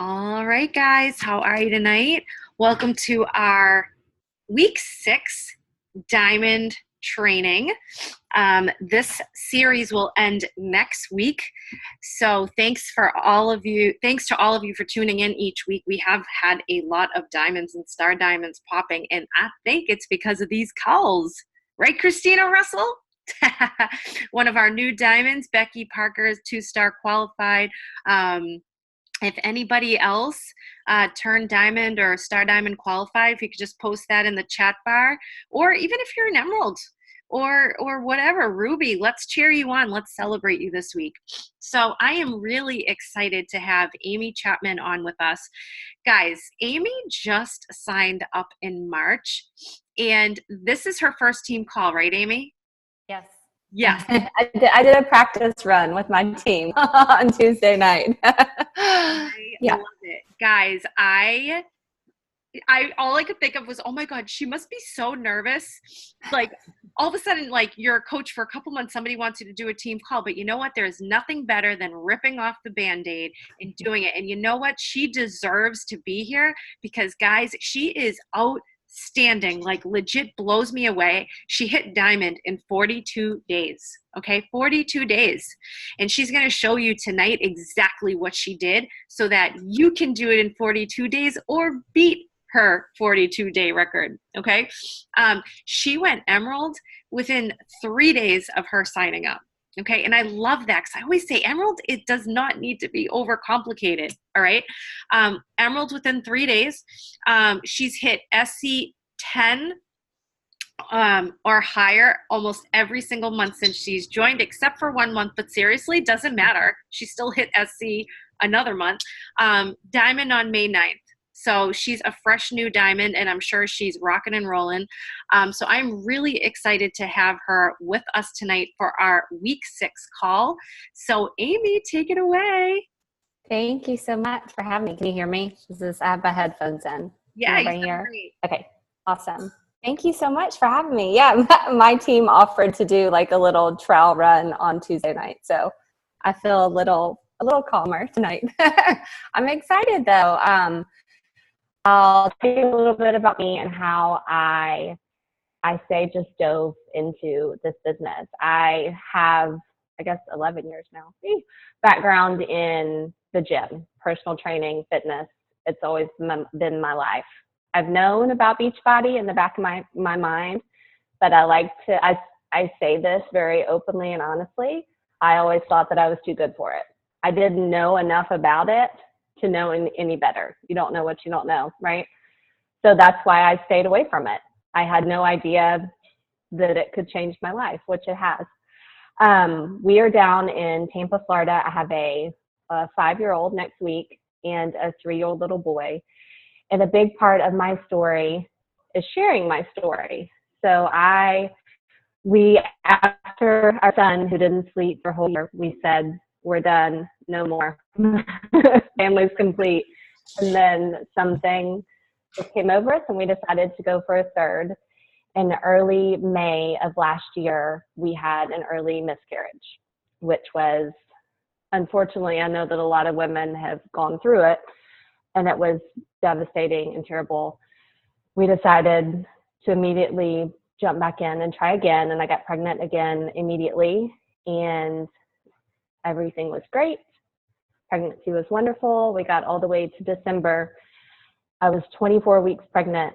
All right, guys, how are you tonight? Welcome to our week 6 diamond training. This series will end next week. So thanks to all of you for tuning in each week. We have had a lot of diamonds and star diamonds popping, and I think it's because of these calls. Right, Christina Russell? One of our new diamonds, Becky Parker, is 2-star qualified. If anybody else turned diamond or star diamond qualified, if you could just post that in the chat bar, or even if you're an emerald or whatever, ruby, let's cheer you on. Let's celebrate you this week. So I am really excited to have Amy Chapman on with us. Guys, Amy just signed up in March, and this is her first team call, right, Amy? Yes. Yes. I did a practice run with my team on Tuesday night. I Yeah. love it. Guys, I all I could think of was, oh my God, she must be so nervous. Like all of a sudden, like you're a coach for a couple months, somebody wants you to do a team call, but you know what? There's nothing better than ripping off the Band-Aid and doing it. And you know what? She deserves to be here because, guys, she is outstanding, like legit blows me away. She hit diamond in 42 days. Okay, 42 days. And she's going to show you tonight exactly what she did so that you can do it in 42 days or beat her 42-day record. Okay. She went emerald within 3 days of her signing up. Okay. And I love that because I always say emerald, it does not need to be overcomplicated. All right. Emerald within 3 days. She's hit SC 10 or higher almost every single month since she's joined, except for 1 month, but seriously, doesn't matter. She still hit SC another month. Diamond on May 9th. So she's a fresh new diamond, and I'm sure she's rocking and rolling. So I'm really excited to have her with us tonight for our week 6 call. So Amy, take it away. Thank you so much for having me. Can you hear me? I have my headphones in. Yeah, you right sound here. great. Okay, awesome. Thank you so much for having me. Yeah, my team offered to do like a little trial run on Tuesday night, so I feel a little calmer tonight. I'm excited though. I'll tell you a little bit about me and how I say just dove into this business. I have, I guess, 11 years now, background in the gym, personal training, fitness. It's always been my life. I've known about Beachbody in the back of my mind, but I say this very openly and honestly. I always thought that I was too good for it. I didn't know enough about it to know any better. You don't know what you don't know, right? So that's why I stayed away from it. I had no idea that it could change my life, which it has. We are down in Tampa, Florida. I have a 5-year-old next week and a 3-year-old little boy. And a big part of my story is sharing my story. So after our son who didn't sleep for a whole year, we said, we're done, no more. Family's complete. And then something just came over us and we decided to go for a third. In early May of last year, we had an early miscarriage, which was, unfortunately, I know that a lot of women have gone through it, and it was devastating and terrible. We decided to immediately jump back in and try again, and I got pregnant again immediately, and everything was great. Pregnancy was wonderful. We got all the way to December. I was 24 weeks pregnant,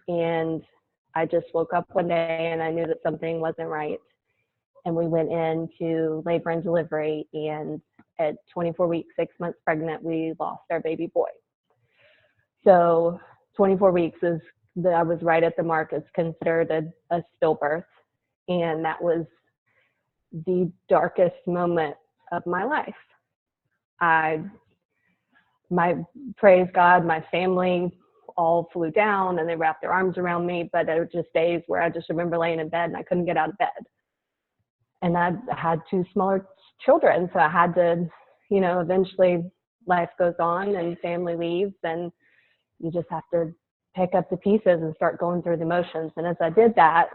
and I just woke up one day and I knew that something wasn't right. And we went into labor and delivery, and at 24 weeks, 6 months pregnant, we lost our baby boy. So 24 weeks I was right at the mark. It's considered a stillbirth. And that was the darkest moment of my life. Praise God, my family all flew down and they wrapped their arms around me, but there were just days where I just remember laying in bed and I couldn't get out of bed. And I had 2 smaller children, so I had to, eventually life goes on and family leaves, and you just have to pick up the pieces and start going through the motions. And as I did that,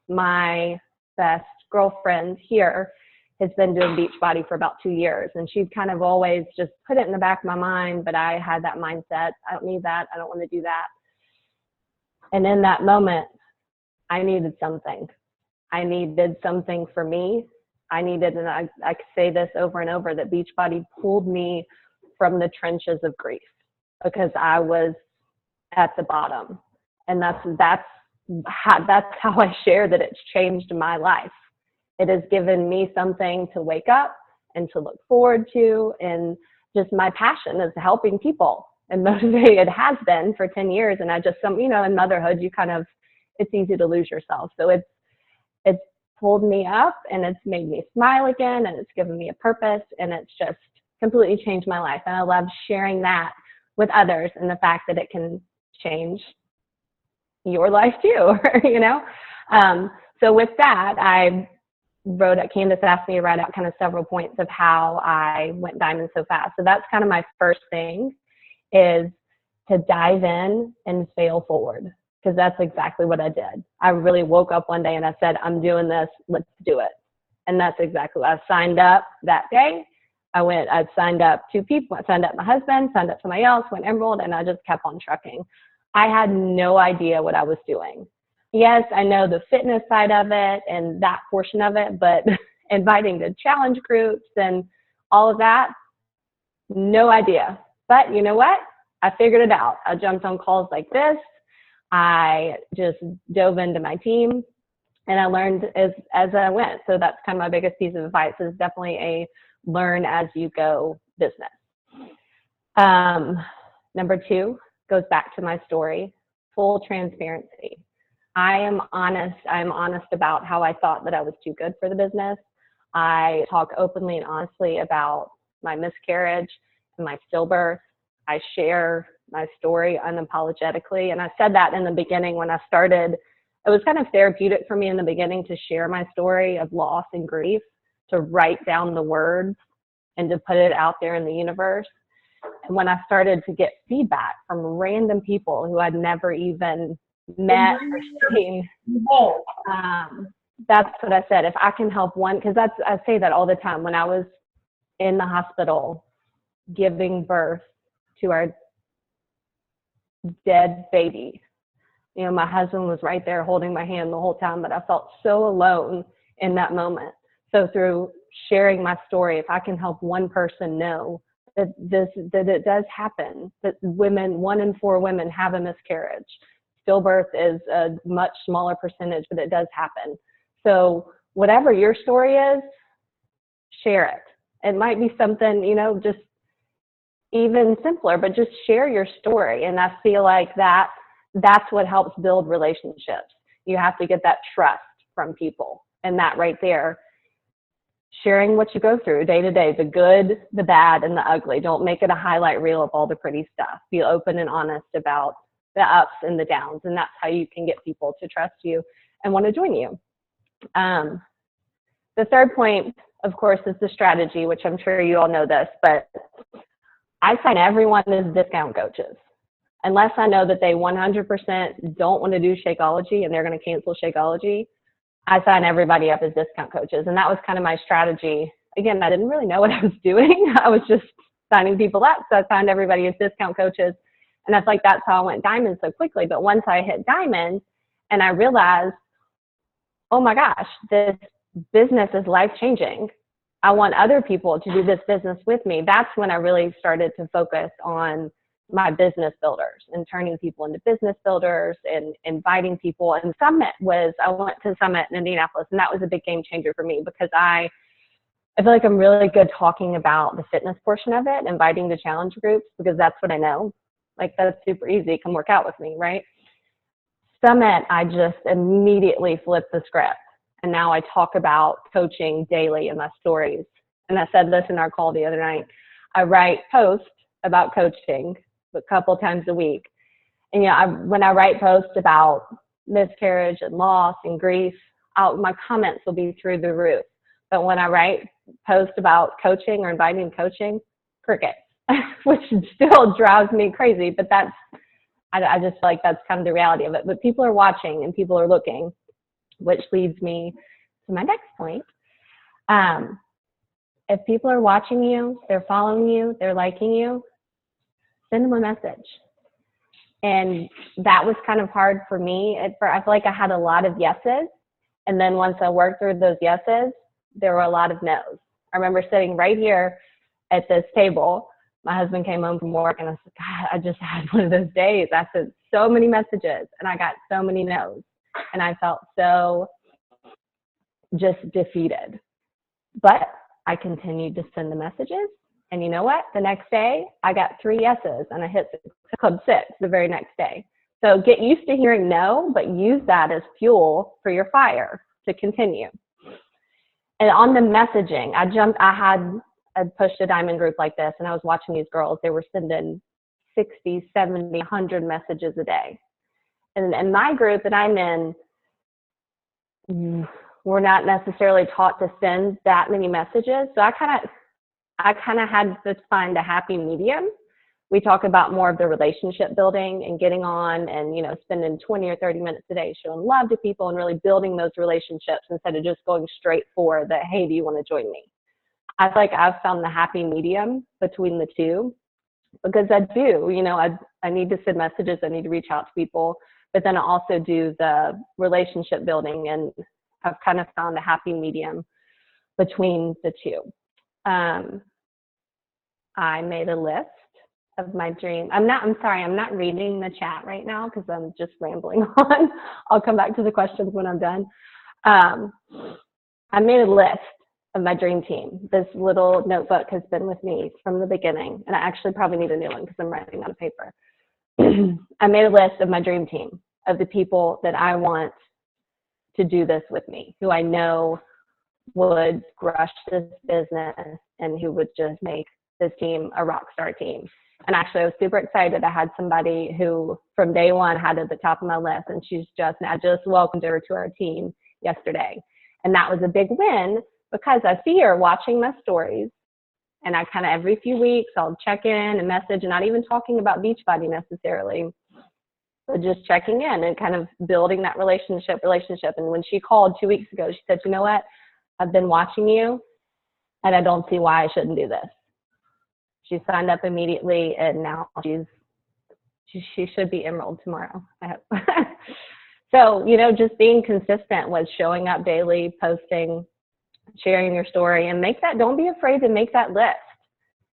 my best girlfriend here has been doing Beachbody for about 2 years. And she's kind of always just put it in the back of my mind, but I had that mindset. I don't need that. I don't want to do that. And in that moment, I needed something. I needed something for me. I needed, and I could say this over and over, that Beachbody pulled me from the trenches of grief because I was at the bottom. And that's how I share that it's changed my life. It has given me something to wake up and to look forward to, and just my passion is helping people and motivating. It has been for 10 years. And I just, in motherhood, it's easy to lose yourself. So it's pulled me up, and it's made me smile again, and it's given me a purpose, and it's just completely changed my life. And I love sharing that with others, and the fact that it can change your life too, So with that, Candace asked me to write out kind of several points of how I went diamond so fast. So that's kind of my first thing, is to dive in and fail forward, because that's exactly what I did. I really woke up one day and I said, I'm doing this, let's do it. And that's exactly what I signed up that day. I signed up 2 people. I signed up my husband, signed up somebody else, went enrolled, and I just kept on trucking. I had no idea what I was doing. Yes, I know the fitness side of it and that portion of it, but inviting to challenge groups and all of that, no idea. But you know what? I figured it out. I jumped on calls like this. I just dove into my team, and I learned as I went. So that's kind of my biggest piece of advice, is definitely a learn as you go business. Number 2 goes back to my story, full transparency. I am honest. I'm honest about how I thought that I was too good for the business. I talk openly and honestly about my miscarriage and my stillbirth. I share my story unapologetically. And I said that in the beginning when I started. It was kind of therapeutic for me in the beginning to share my story of loss and grief, to write down the words and to put it out there in the universe. And when I started to get feedback from random people who I'd never even met or seen, that's what I said. If I can help one, because I say that all the time. When I was in the hospital giving birth to our dead baby, my husband was right there holding my hand the whole time, but I felt so alone in that moment. So through sharing my story, if I can help one person know that it does happen, that 1 in 4 women have a miscarriage. Stillbirth is a much smaller percentage, but it does happen. So whatever your story is, share it. It might be something, just even simpler, but just share your story. And I feel like that's what helps build relationships. You have to get that trust from people. And that right there, sharing what you go through day to day, the good, the bad, and the ugly. Don't make it a highlight reel of all the pretty stuff. Be open and honest about the ups and the downs. And that's how you can get people to trust you and want to join you. The third point, of course, is the strategy, which I'm sure you all know this, but I sign everyone as discount coaches. Unless I know that they 100% don't want to do Shakeology and they're going to cancel Shakeology, I sign everybody up as discount coaches. And that was kind of my strategy. Again, I didn't really know what I was doing. I was just signing people up. So I signed everybody as discount coaches. And I feel like that's how I went diamond so quickly. But once I hit diamond and I realized, oh my gosh, this business is life-changing. I want other people to do this business with me. That's when I really started to focus on my business builders and turning people into business builders and inviting people. And I went to Summit in Indianapolis, and that was a big game changer for me, because I feel like I'm really good talking about the fitness portion of it, inviting to challenge groups, because that's what I know. Like, that's super easy. Come work out with me, right? Summit, I just immediately flipped the script. And now I talk about coaching daily in my stories. And I said this in our call the other night. I write posts about coaching a couple times a week. And when I write posts about miscarriage and loss and grief, my comments will be through the roof. But when I write posts about coaching or inviting coaching, crickets, which still drives me crazy. But I just feel like that's kind of the reality of it. But people are watching and people are looking, which leads me to my next point. if people are watching you, they're following you, they're liking you, send them a message. And that was kind of hard for me. I feel like I had a lot of yeses. And then once I worked through those yeses, there were a lot of no's. I remember sitting right here at this table. My husband came home from work and I said, God, I just had one of those days. I sent so many messages and I got so many no's. And I felt so just defeated. But I continued to send the messages. And you know what? The next day, I got 3 yeses and I hit Club 6 the very next day. So get used to hearing no, but use that as fuel for your fire to continue. And on the messaging, I pushed a diamond group like this, and I was watching these girls. They were sending 60, 70, 100 messages a day. And in my group that I'm in, we're not necessarily taught to send that many messages. So I kind of had to find a happy medium. We talk about more of the relationship building and getting on and, spending 20 or 30 minutes a day showing love to people and really building those relationships instead of just going straight for the, hey, do you want to join me? I feel like I've found the happy medium between the two because I do, I need to send messages. I need to reach out to people, but then I also do the relationship building, and I've kind of found a happy medium between the two. I made a list of my dream. I'm not reading the chat right now because I'm just rambling on. I'll come back to the questions when I'm done. I made a list of my dream team. This little notebook has been with me from the beginning, and I actually probably need a new one because I'm writing on a paper. I made a list of my dream team, of the people that I want to do this with me, who I know would crush this business and who would just make this team a rock star team. And actually, I was super excited. I had somebody who from day one had at the top of my list, and I just welcomed her to our team yesterday. And that was a big win because I see her watching my stories, and I kind of every few weeks I'll check in and message, and not even talking about Beachbody necessarily, but just checking in and kind of building that relationship. And when she called 2 weeks ago, she said, you know what? I've been watching you, and I don't see why I shouldn't do this. She signed up immediately, and now she should be Emerald tomorrow, I hope. So, just being consistent with showing up daily, posting, sharing your story, and don't be afraid to make that list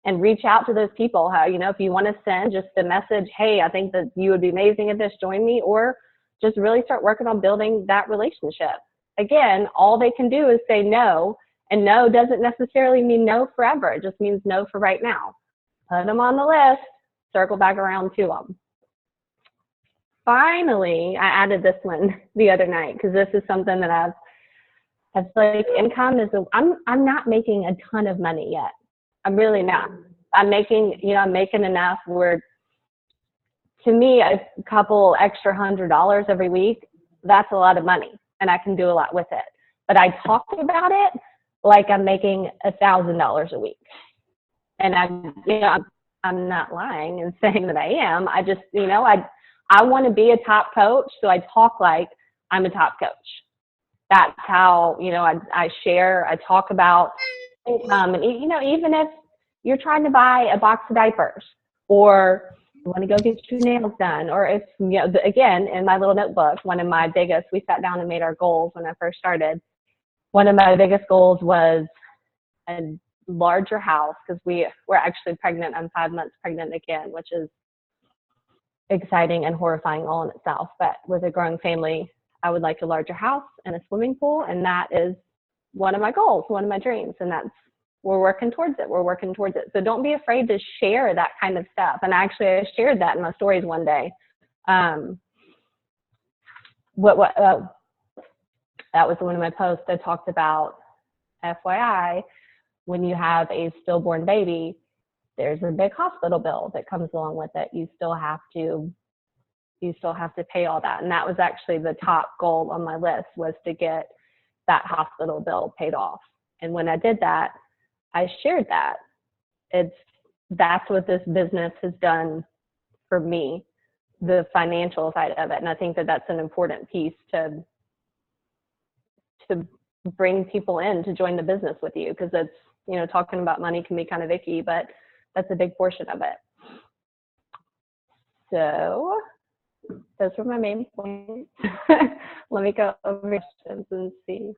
and reach out to those people. If you want to send just a message, hey, I think that you would be amazing at this, join me, or just really start working on building that relationship. Again, all they can do is say no, and no doesn't necessarily mean no forever. It just means no for right now. Put them on the list, circle back around to them. Finally, I added this one the other night because this is something that I feel like income is, I'm not making a ton of money yet. I'm really not. I'm making enough where, to me, a couple extra $100 every week, that's a lot of money, and I can do a lot with it. But I talk about it like I'm making $1,000 a week. And I'm not lying and saying that I am. I just, I want to be a top coach, so I talk like I'm a top coach. That's how, I share, I talk about income. And, even if you're trying to buy a box of diapers, or you want to go get your nails done, or if, again, in my little notebook, we sat down and made our goals when I first started. One of my biggest goals was a larger house, because we're actually pregnant. I'm 5 months pregnant again, which is exciting and horrifying all in itself. But with a growing family, I would like a larger house and a swimming pool, and that is one of my goals, one of my dreams, and we're working towards it. So don't be afraid to share that kind of stuff. And actually, I shared that in my stories one day. That was one of my posts. I talked about, FYI, when you have a stillborn baby, there's a big hospital bill that comes along with it. You still have to pay all that. And that was actually the top goal on my list, was to get that hospital bill paid off. And when I did that, I shared that. That's what this business has done for me, the financial side of it. And I think that that's an important piece to bring people in to join the business with you, because talking about money can be kind of icky, but that's a big portion of it. So those were my main points. Let me go over questions and see.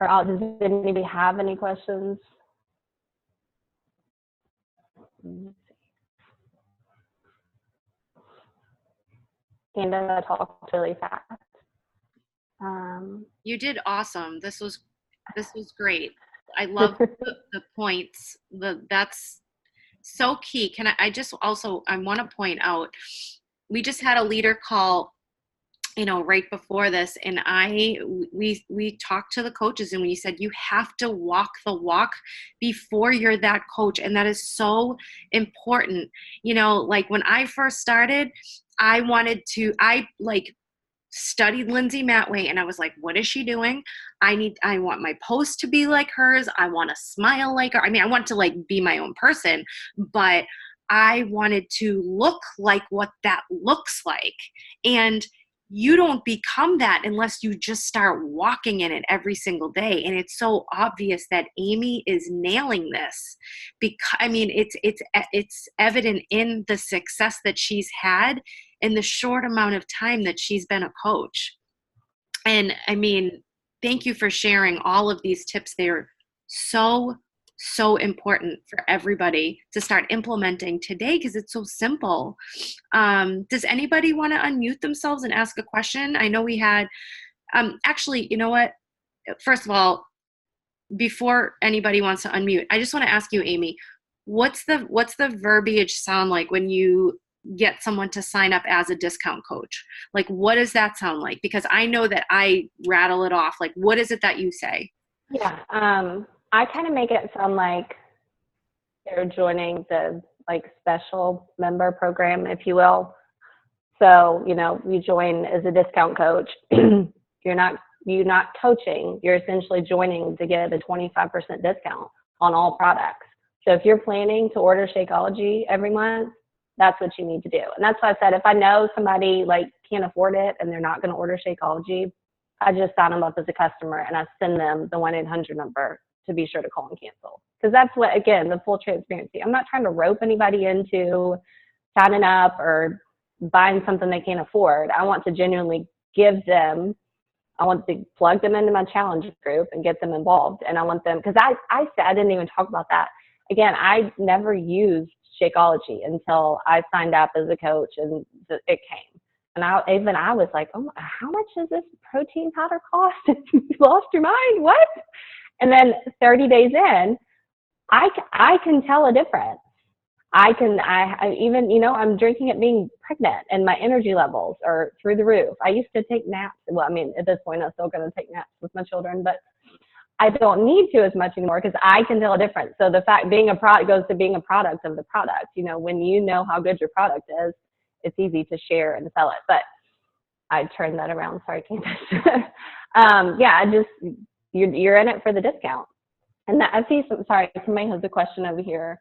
Or does anybody have any questions? And I talked really fast. You did awesome. This was great. I love the points. That's so key. Can I just also, I want to point out, we just had a leader call, right before this, and we talked to the coaches, and we said, you have to walk the walk before you're that coach. And that is so important. Like when I first started, I studied Lindsay Matway, and I was like, what is she doing? I want my post to be like hers. I want to smile like her. I mean, I want to be my own person, but I wanted to look like what that looks like. And you don't become that unless you just start walking in it every single day. And it's so obvious that Amy is nailing this, because it's evident in the success that she's had in the short amount of time that she's been a coach. And thank you for sharing all of these tips. They're so important for everybody to start implementing today, because it's so simple. Does anybody want to unmute themselves and ask a question? I know we had, actually, you know what? First of all, before anybody wants to unmute, I just want to ask you, Amy, what's the verbiage sound like when you get someone to sign up as a discount coach? Like, what does that sound like? Because I know that I rattle it off. Like, what is it that you say? Yeah. I kind of make it sound like they're joining the special member program, if you will. So, you join as a discount coach. You're not coaching. You're essentially joining to get a 25% discount on all products. So if you're planning to order Shakeology every month, that's what you need to do. And that's why I said, if I know somebody can't afford it and they're not going to order Shakeology, I just sign them up as a customer and I send them the 1-800 number to be sure to call and cancel. Because that's what, again, the full transparency. I'm not trying to rope anybody into signing up or buying something they can't afford. I want to genuinely I want to plug them into my challenge group and get them involved. And I want them, because I didn't even talk about that. Again, I never used Shakeology until I signed up as a coach and it came. And I was like, oh, how much does this protein powder cost? You lost your mind? What? And then 30 days in, I can tell a difference. I even, I'm drinking it being pregnant, and my energy levels are through the roof. I used to take naps. Well, at this point, I'm still going to take naps with my children, but I don't need to as much anymore because I can tell a difference. So the fact being a product goes to being a product of the product. When you know how good your product is, it's easy to share and sell it. But I turned that around. Sorry, Candace. You're in it for the discount. And I see somebody has a question over here,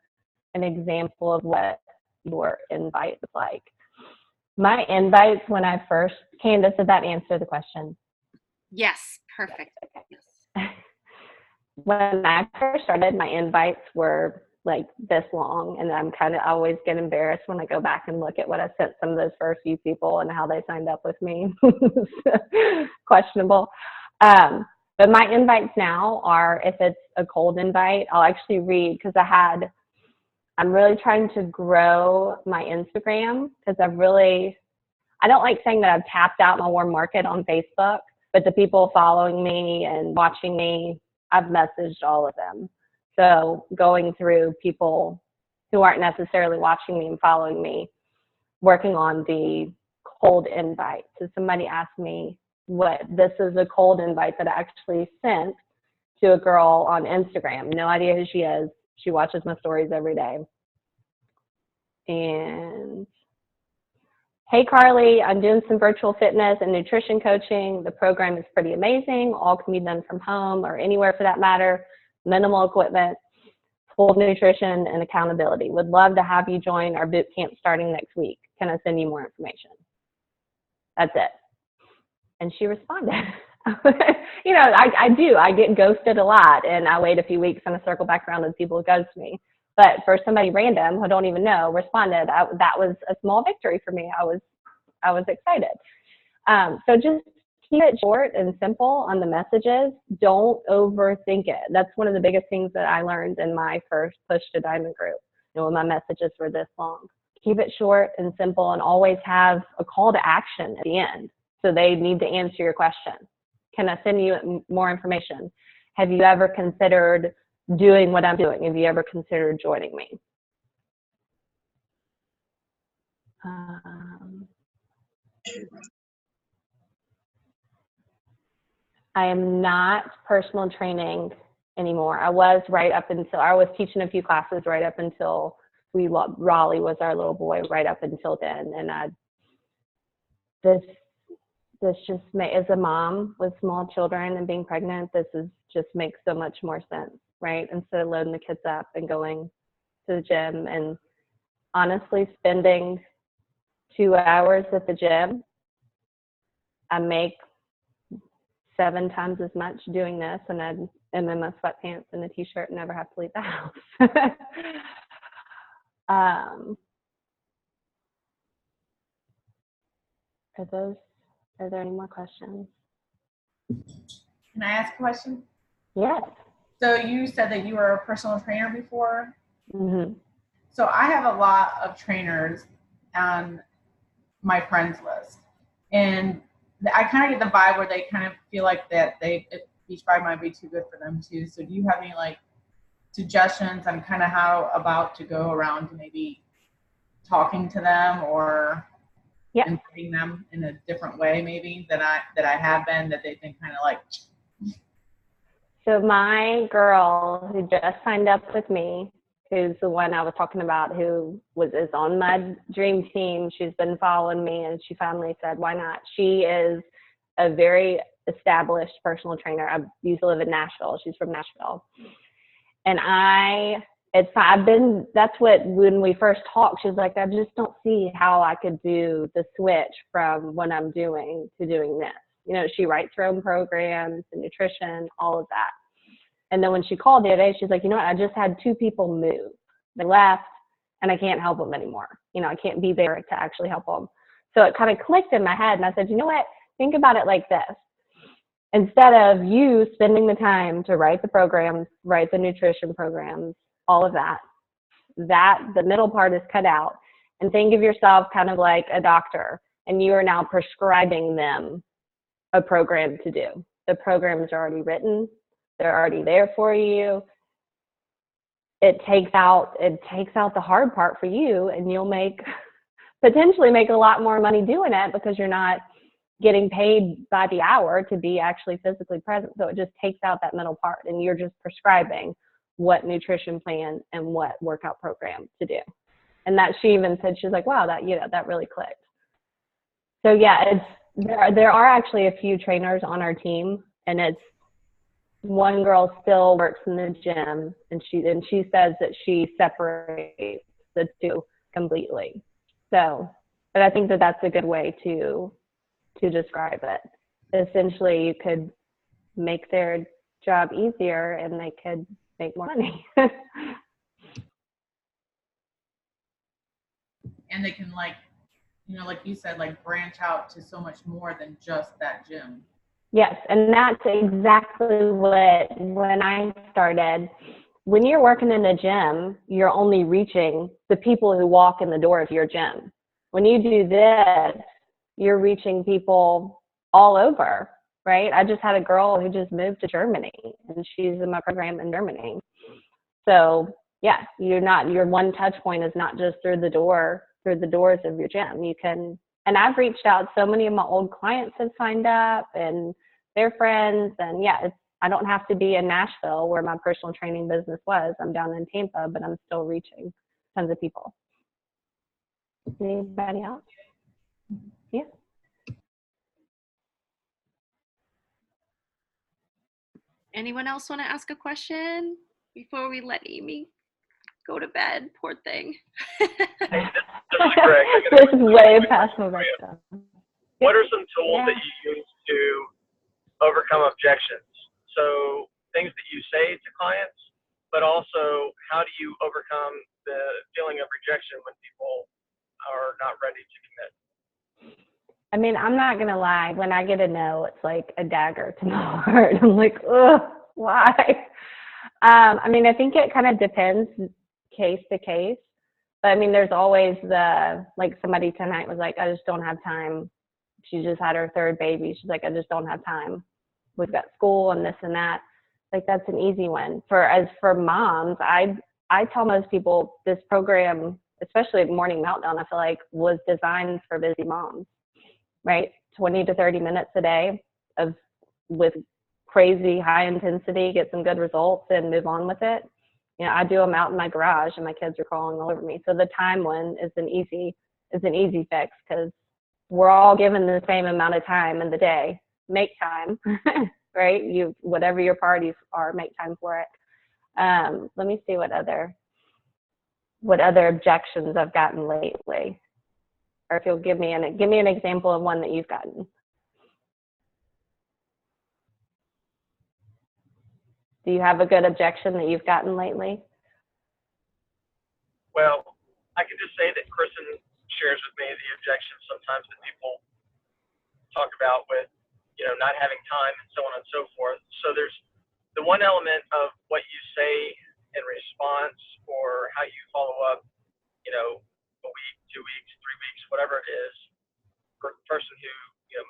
an example of what your invite is like. My invites when I first, Candace, did that answer the question? Yes, perfect. Yes. When I first started, my invites were this long, and I always get embarrassed when I go back and look at what I sent some of those first few people and how they signed up with me. Questionable. But my invites now are, if it's a cold invite, I'll actually read, because I'm really trying to grow my Instagram, because I don't like saying that I've tapped out my warm market on Facebook, but the people following me and watching me, I've messaged all of them. So going through people who aren't necessarily watching me and following me, working on the cold invite. So somebody asked me this is a cold invite that I actually sent to a girl on Instagram. No idea who she is. She watches my stories every day. And hey, Carly, I'm doing some virtual fitness and nutrition coaching. The program is pretty amazing. All can be done from home or anywhere for that matter. Minimal equipment, full nutrition and accountability. Would love to have you join our boot camp starting next week. Can I send you more information? That's it. And she responded. I do. I get ghosted a lot, and I wait a few weeks and I circle back around and people ghost me. But for somebody random who I don't even know responded, that was a small victory for me. I was excited. So just keep it short and simple on the messages. Don't overthink it. That's one of the biggest things that I learned in my first Push to Diamond group. When my messages were this long. Keep it short and simple, and always have a call to action at the end. So they need to answer your question. Can I send you more information? Have you ever considered doing what I'm doing? Have you ever considered joining me? I am not personal training anymore. I was teaching a few classes right up until Raleigh was our little boy right up until then. And this just as a mom with small children and being pregnant, just makes so much more sense, right? Instead of loading the kids up and going to the gym, and honestly spending 2 hours at the gym, I make 7 times as much doing this, and I'm in my sweatpants and a t-shirt and never have to leave the house. Are there any more questions? Can I ask a question? Yes. So you said that you were a personal trainer before. Mm-hmm. So I have a lot of trainers on my friends list, and I kind of get the vibe where they kind of feel like that Beachbody might be too good for them too. So do you have any like suggestions on kind of how about to go around to maybe talking to them or inviting them in a different way maybe that I have been, that they've been kind of like? So my girl who just signed up with me, who's the one I was talking about, is on my dream team. She's been following me, and she finally said, why not? She is a very established personal trainer. I used to live in Nashville. She's from Nashville. And when we first talked, she was like, I just don't see how I could do the switch from what I'm doing to doing this. She writes her own programs and nutrition, all of that. And then when she called the other day, she's like, you know what? I just had 2 people move. They left, and I can't help them anymore. I can't be there to actually help them. So it kind of clicked in my head, and I said, you know what? Think about it like this. Instead of you spending the time to write the programs, write the nutrition programs, all of that, the middle part is cut out. And think of yourself kind of like a doctor, and you are now prescribing them a program to do. The programs are already written. They're already there for you. It takes out the hard part for you, and you'll potentially make a lot more money doing it because you're not getting paid by the hour to be actually physically present. So it just takes out that middle part, and you're just prescribing what nutrition plan and what workout program to do. And that she even said, she's like, wow, that really clicked. So yeah, there are actually a few trainers on our team, and one girl still works in the gym, and she says that she separates the 2 completely. So, but I think that that's a good way to describe it. Essentially, you could make their job easier, and they could make more money. And they can like you said, like branch out to so much more than just that gym. Yes, and that's exactly when I started. When you're working in a gym, you're only reaching the people who walk in the door of your gym. When you do this, you're reaching people all over, right? I just had a girl who just moved to Germany, and she's in my program in Germany. So yeah, your one touch point is not just through the doors of your gym. And I've reached out, so many of my old clients have signed up and their friends, and yeah, I don't have to be in Nashville where my personal training business was. I'm down in Tampa, but I'm still reaching tons of people. Anybody else? Yeah. Anyone else want to ask a question before we let Amy go to bed? Poor thing. This is Greg. This is way past my bedtime. What are some tools that you use to overcome objections. So things that you say to clients, but also how do you overcome the feeling of rejection when people are not ready to commit? I mean, I'm not going to lie. When I get a no, it's like a dagger to my heart. I'm like, ugh, why? I mean, I think it kind of depends case to case. But I mean, there's always like somebody tonight was like, I just don't have time. She just had her third baby. She's like, I just don't have time. We've got school and this and that. Like, that's an easy one. As for moms, I tell most people this program, especially Morning Meltdown, I feel like was designed for busy moms, right? 20 to 30 minutes a day with crazy high intensity, get some good results and move on with it. You know, I do them out in my garage and my kids are crawling all over me. So the time one is an easy fix because we're all given the same amount of time in the day. Make time, right? Whatever your priorities are, make time for it. Let me see what other objections I've gotten lately, or if you'll give me an example of one that you've gotten. Do you have a good objection that you've gotten lately? Well, I can just say that Kristen shares with me the objections sometimes that people talk about with, not having time and so on and so forth. So there's the one element of what you say in response or how you follow up, a week, 2 weeks, 3 weeks, whatever it is, for the person who,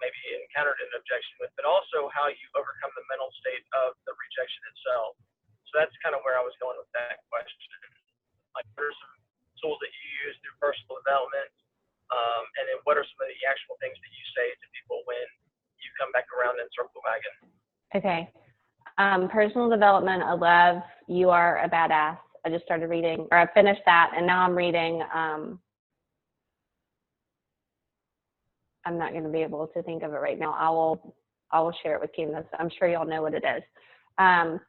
maybe encountered an objection with, but also how you overcome the mental state of the rejection itself. So that's kind of where I was going with that question. Like, what are some tools that you use through personal development? And then what are some of the actual things that you say to people when you come back around in circle wagon? Okay. Personal development, I love You Are a Badass. I just started reading, or I finished that, and now I'm reading, I'm not going to be able to think of it right now. I will share it with Candace. I'm sure y'all know what it is.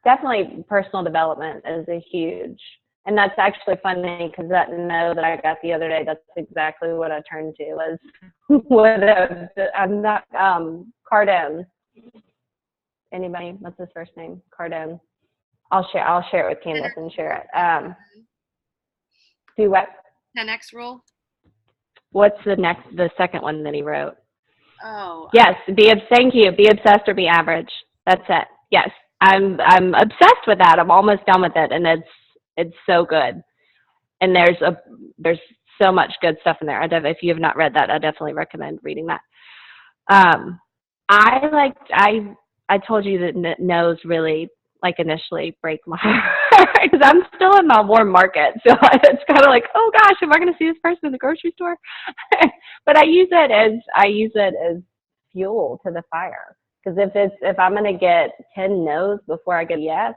Definitely personal development is a huge, and that's actually funny because that no that I got the other day, that's exactly what I turned to was I'm not, Cardone. Anybody? What's his first name? Cardone. I'll share it with Candace and share it. Do what? 10X rule. What's the second one that he wrote? Oh. Yes, thank you. Be obsessed or be average. That's it. Yes, I'm obsessed with that. I'm almost done with it, and it's so good. And there's so much good stuff in there. If you have not read that, I definitely recommend reading that. I told you that no's really initially break my heart because I'm still in my warm market. So it's kind of like, oh gosh, am I going to see this person in the grocery store? But I use it as fuel to the fire. Because if I'm going to get 10 no's before I get a yes,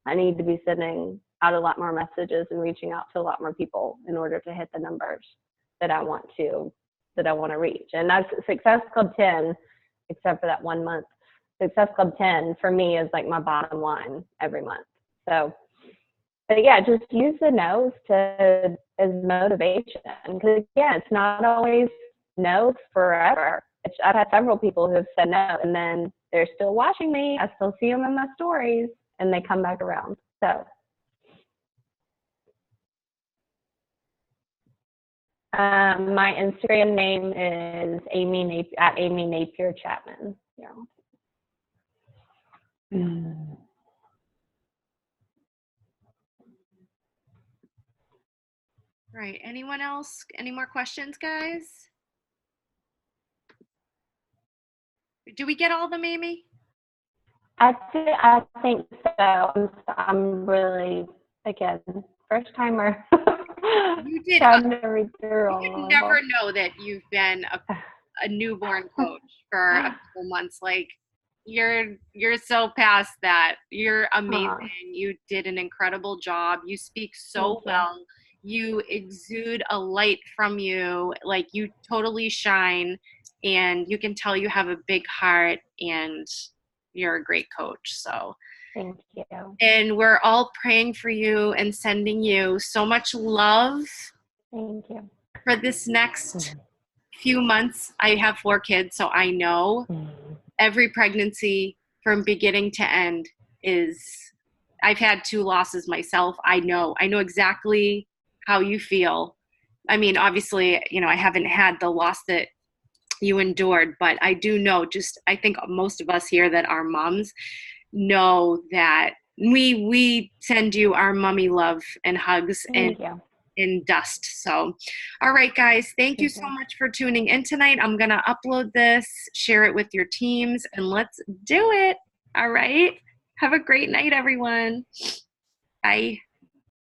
I need to be sending out a lot more messages and reaching out to a lot more people in order to hit the numbers that I want to reach. And that's Success Club 10, except for that 1 month. Success Club 10 for me is like my bottom line every month. So, but yeah, just use the no's as motivation. Because again, it's not always no forever. I've had several people who have said no, and then they're still watching me. I still see them in my stories, and they come back around. So, my Instagram name is Amy Napier Chapman. Yeah. Right. Anyone else? Any more questions, guys? Do we get all of them, Amy? I think so. I'm really, again, first timer. You did. Trying to read through all You of never them. know that you've been a newborn coach for a couple months. Like, you're so past that. You're amazing. You did an incredible job. You speak so well. You exude a light from you. Like, you totally shine, and you can tell you have a big heart, and you're a great coach. So Thank you. and we're all praying for you and sending you so much love. Thank you. For this next few months. I have 4 kids, so I know every pregnancy from beginning to end is, I've had 2 losses myself. I know exactly how you feel. I mean, obviously, I haven't had the loss that you endured, but I do know, I think most of us here that are moms know that we send you our mommy love and hugs and Thank you. in dust. So, all right, guys, thank you so much for tuning in tonight. I'm going to upload this, share it with your teams, and let's do it. All right. Have a great night, everyone. Bye.